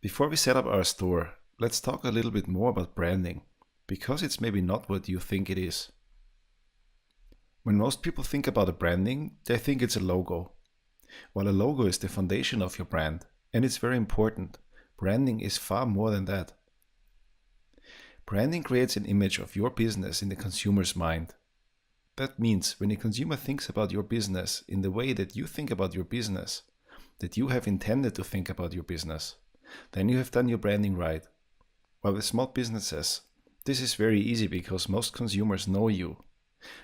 Before we set up our store, let's talk a little bit more about branding, because it's maybe not what you think it is. When most people think about a branding, they think it's a logo. While a logo is the foundation of your brand, and it's very important, branding is far more than that. Branding creates an image of your business in the consumer's mind. That means when a consumer thinks about your business in the way that you think about your business, that you have intended to think about your business, then you have done your branding right. While with small businesses, this is very easy because most consumers know you.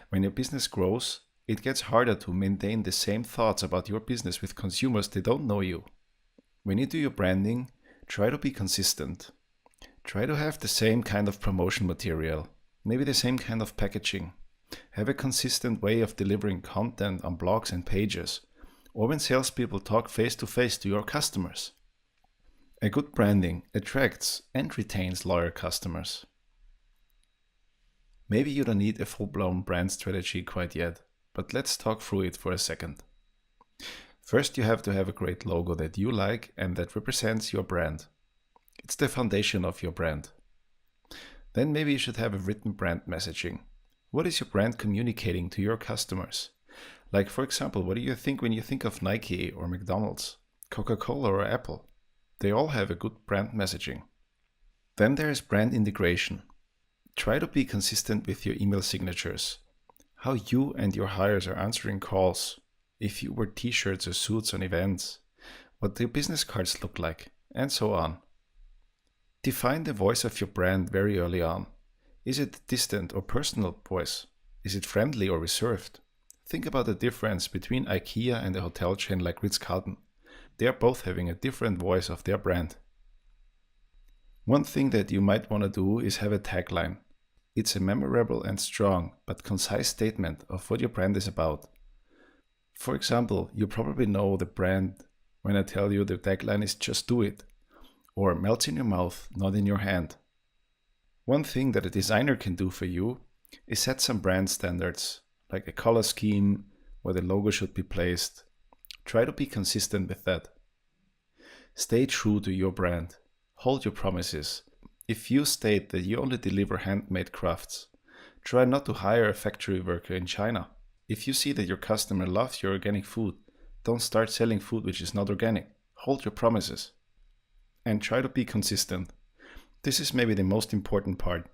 When your business grows, it gets harder to maintain the same thoughts about your business with consumers that don't know you. When you do your branding, try to be consistent. Try to have the same kind of promotion material, maybe the same kind of packaging. Have a consistent way of delivering content on blogs and pages, or when salespeople talk face-to-face to your customers. A good branding attracts and retains loyal customers. Maybe you don't need a full-blown brand strategy quite yet, but let's talk through it for a second. First, you have to have a great logo that you like and that represents your brand. It's the foundation of your brand. Then maybe you should have a written brand messaging. What is your brand communicating to your customers? Like, for example, what do you think when you think of Nike or McDonald's, Coca-Cola or Apple? They all have a good brand messaging. Then there is brand integration. Try to be consistent with your email signatures, how you and your hires are answering calls, if you wear t-shirts or suits on events, what your business cards look like, and so on. Define the voice of your brand very early on. Is it distant or personal voice? Is it friendly or reserved? Think about the difference between IKEA and a hotel chain like Ritz-Carlton. They are both having a different voice of their brand. One thing that you might want to do is have a tagline. It's a memorable and strong but concise statement of what your brand is about. For example, you probably know the brand when I tell you the tagline is "Just do it," or "Melts in your mouth, not in your hand." One thing that a designer can do for you is set some brand standards, like a color scheme, where the logo should be placed. Try to be consistent with that. Stay true to your brand. Hold your promises. If you state that you only deliver handmade crafts, try not to hire a factory worker in China. If you see that your customer loves your organic food, don't start selling food which is not organic. Hold your promises. And try to be consistent. This is maybe the most important part.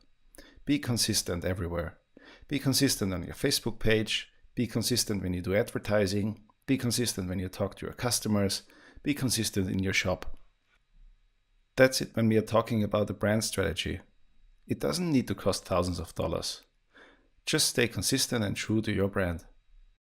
Be consistent everywhere. Be consistent on your Facebook page. Be consistent when you do advertising. Be consistent when you talk to your customers. Be consistent in your shop. That's it when we are talking about the brand strategy. It doesn't need to cost thousands of dollars. Just stay consistent and true to your brand.